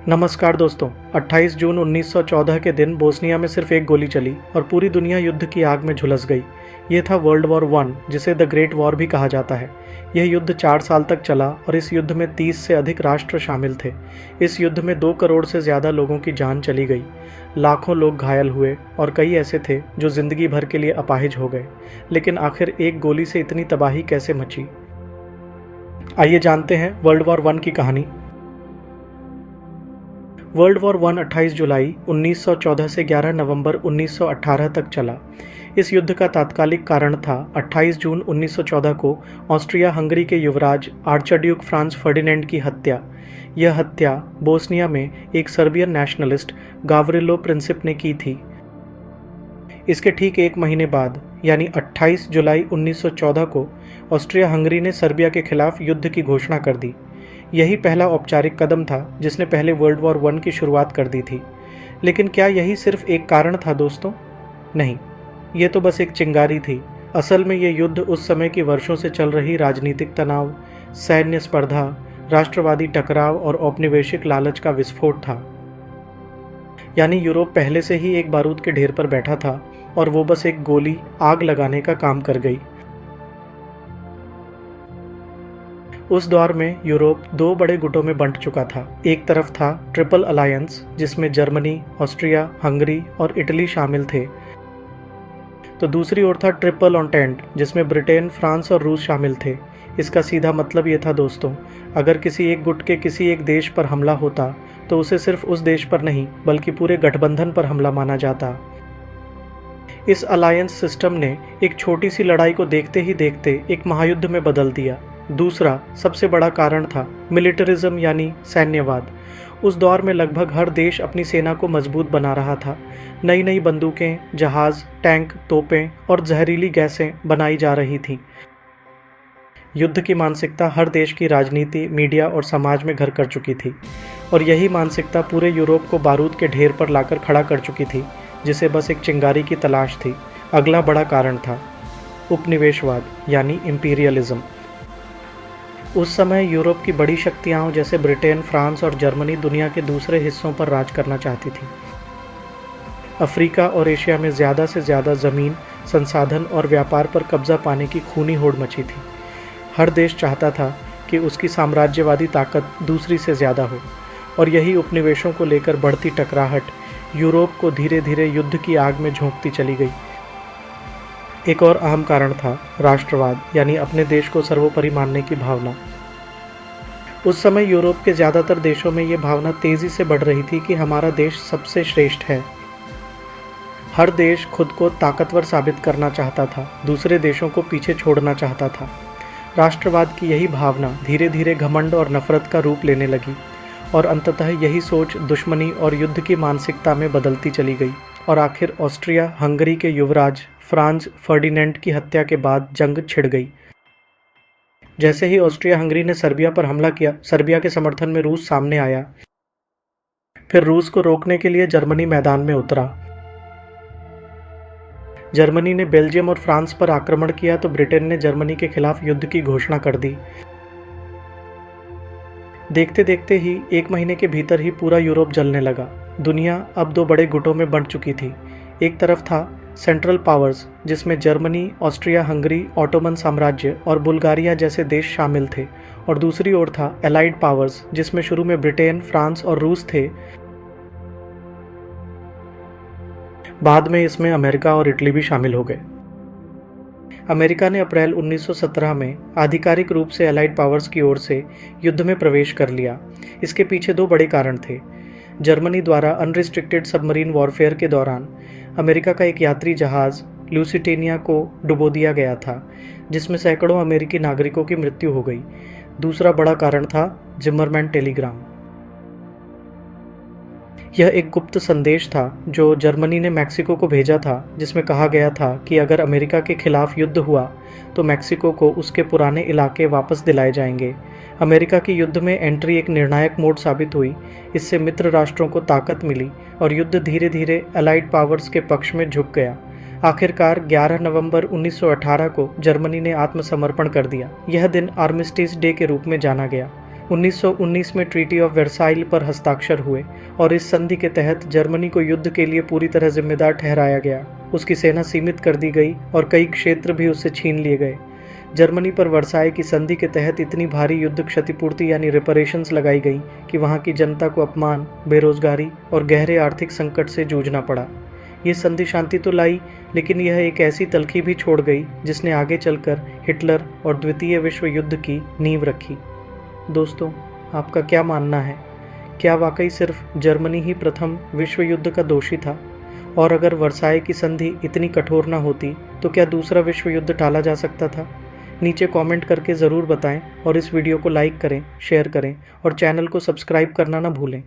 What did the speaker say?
नमस्कार दोस्तों। 28 जून 1914 के दिन बोस्निया में सिर्फ एक गोली चली और पूरी दुनिया युद्ध की आग में झुलस गई। ये था वर्ल्ड वॉर वन, जिसे द ग्रेट वॉर भी कहा जाता है। यह युद्ध 4 साल तक चला और इस युद्ध में 30 से अधिक राष्ट्र शामिल थे। इस युद्ध में 2 करोड़ से ज़्यादा लोगों की जान चली गई, लाखों लोग घायल हुए और कई ऐसे थे जो जिंदगी भर के लिए अपाहिज हो गए। लेकिन आखिर एक गोली से इतनी तबाही कैसे मची? आइए जानते हैं वर्ल्ड वॉर वन की कहानी। वर्ल्ड वॉर वन 28 जुलाई 1914 से 11 नवंबर 1918 तक चला। इस युद्ध का तात्कालिक कारण था 28 जून 1914 को ऑस्ट्रिया हंगरी के युवराज आर्चड्यूक फ्रांज फर्डिनेंड की हत्या। यह हत्या बोस्निया में एक सर्बियन नेशनलिस्ट गावरिलो प्रिंसिप ने की थी। इसके ठीक एक महीने बाद यानी 28 जुलाई 1914 को ऑस्ट्रिया हंगरी ने सर्बिया के खिलाफ युद्ध की घोषणा कर दी। यही पहला औपचारिक कदम था जिसने पहले वर्ल्ड वॉर वन की शुरुआत कर दी थी। लेकिन क्या यही सिर्फ एक कारण था दोस्तों? नहीं, ये तो बस एक चिंगारी थी। असल में ये युद्ध उस समय की वर्षों से चल रही राजनीतिक तनाव, सैन्य स्पर्धा, राष्ट्रवादी टकराव और औपनिवेशिक लालच का विस्फोट था। यानी यूरोप पहले से ही एक बारूद के ढेर पर बैठा था और वो बस एक गोली आग लगाने का काम कर गई। उस दौर में यूरोप 2 बड़े गुटों में बंट चुका था। एक तरफ था ट्रिपल अलायंस, जिसमें जर्मनी, ऑस्ट्रिया, हंगरी और इटली शामिल थे। तो दूसरी ओर था ट्रिपल ऑन्टेंट, जिसमें ब्रिटेन, फ्रांस और रूस शामिल थे। इसका सीधा मतलब ये था दोस्तों, अगर किसी एक गुट के किसी एक देश पर हमला होता तो उसे सिर्फ उस देश पर नहीं बल्कि पूरे गठबंधन पर हमला माना जाता। इस अलायंस सिस्टम ने एक छोटी सी लड़ाई को देखते ही देखते एक महायुद्ध में बदल दिया। दूसरा सबसे बड़ा कारण था मिलिटरिज्म यानी सैन्यवाद। उस दौर में लगभग हर देश अपनी सेना को मजबूत बना रहा था। नई नई बंदूकें, जहाज, टैंक, तोपें और जहरीली गैसें बनाई जा रही थीं। युद्ध की मानसिकता हर देश की राजनीति, मीडिया और समाज में घर कर चुकी थी और यही मानसिकता पूरे यूरोप को बारूद के ढेर पर लाकर खड़ा कर चुकी थी, जिसे बस एक चिंगारी की तलाश थी। अगला बड़ा कारण था उपनिवेशवाद यानी इंपीरियलिज्म। उस समय यूरोप की बड़ी शक्तियां जैसे ब्रिटेन, फ्रांस और जर्मनी दुनिया के दूसरे हिस्सों पर राज करना चाहती थी। अफ्रीका और एशिया में ज़्यादा से ज़्यादा ज़मीन, संसाधन और व्यापार पर कब्जा पाने की खूनी होड़ मची थी। हर देश चाहता था कि उसकी साम्राज्यवादी ताकत दूसरी से ज़्यादा हो और यही उपनिवेशों को लेकर बढ़ती टकराहट यूरोप को धीरे धीरे युद्ध की आग में झोंकती चली गई। एक और अहम कारण था राष्ट्रवाद यानी अपने देश को सर्वोपरि मानने की भावना। उस समय यूरोप के ज़्यादातर देशों में ये भावना तेज़ी से बढ़ रही थी कि हमारा देश सबसे श्रेष्ठ है। हर देश खुद को ताकतवर साबित करना चाहता था, दूसरे देशों को पीछे छोड़ना चाहता था। राष्ट्रवाद की यही भावना धीरे धीरे घमंड और नफरत का रूप लेने लगी और अंततः यही सोच दुश्मनी और युद्ध की मानसिकता में बदलती चली गई और आखिर ऑस्ट्रिया हंगरी के युवराज फ्रांज फर्डिनेंड की हत्या के बाद जंग छिड़ गई। जैसे ही ऑस्ट्रिया हंगरी ने सर्बिया पर हमला किया, सर्बिया के समर्थन में रूस सामने आया। फिर रूस को रोकने के लिए जर्मनी मैदान में उतरा। जर्मनी ने बेल्जियम और फ्रांस पर आक्रमण किया तो ब्रिटेन ने जर्मनी के खिलाफ युद्ध की घोषणा कर दी। देखते देखते ही 1 महीने के भीतर ही पूरा यूरोप जलने लगा। दुनिया अब 2 बड़े गुटों में बंट चुकी थी। एक तरफ था सेंट्रल पावर्स, जिसमें जर्मनी, ऑस्ट्रिया हंगरी, ऑटोमन साम्राज्य और बुल्गारिया जैसे देश शामिल थे, और दूसरी ओर था एलाइड पावर्स, जिसमें शुरू में ब्रिटेन, फ्रांस और रूस थे। बाद में इसमें अमेरिका और इटली भी शामिल हो गए। अमेरिका ने अप्रैल 1917 में आधिकारिक रूप से एलाइड पावर्स की ओर से युद्ध में प्रवेश कर लिया। इसके पीछे 2 बड़े कारण थे। जर्मनी द्वारा अनरिस्ट्रिक्टेड सबमरीन वॉरफेयर के दौरान अमेरिका का एक यात्री जहाज ल्यूसिटेनिया को डुबो दिया गया था, जिसमें सैकड़ों अमेरिकी नागरिकों की मृत्यु हो गई। दूसरा बड़ा कारण था जिमरमैन टेलीग्राम। यह एक गुप्त संदेश था जो जर्मनी ने मैक्सिको को भेजा था, जिसमें कहा गया था कि अगर अमेरिका के खिलाफ युद्ध हुआ तो मैक्सिको को उसके पुराने इलाके वापस दिलाए जाएंगे। अमेरिका की युद्ध में एंट्री एक निर्णायक मोड़ साबित हुई। इससे मित्र राष्ट्रों को ताकत मिली और युद्ध धीरे धीरे अलाइड पावर्स के पक्ष में झुक गया। आखिरकार 11 नवंबर 1918 को जर्मनी ने आत्मसमर्पण कर दिया। यह दिन आर्मिस्टिस डे के रूप में जाना गया। 1919 में ट्रीटी ऑफ वर्साइल पर हस्ताक्षर हुए और इस संधि के तहत जर्मनी को युद्ध के लिए पूरी तरह जिम्मेदार ठहराया गया। उसकी सेना सीमित कर दी गई और कई क्षेत्र भी उससे छीन लिए गए। जर्मनी पर वर्साई की संधि के तहत इतनी भारी युद्ध क्षतिपूर्ति यानी रिपरेशंस लगाई गई कि वहां की जनता को अपमान, बेरोजगारी और गहरे आर्थिक संकट से जूझना पड़ा। ये संधि शांति तो लाई, लेकिन यह एक ऐसी तलखी भी छोड़ गई जिसने आगे चलकर हिटलर और द्वितीय विश्व युद्ध की नींव रखी। दोस्तों, आपका क्या मानना है? क्या वाकई सिर्फ जर्मनी ही प्रथम विश्व युद्ध का दोषी था? और अगर वर्साई की संधि इतनी कठोर न होती तो क्या दूसरा विश्व युद्ध टाला जा सकता था? नीचे कमेंट करके ज़रूर बताएं और इस वीडियो को लाइक करें, शेयर करें और चैनल को सब्सक्राइब करना ना भूलें।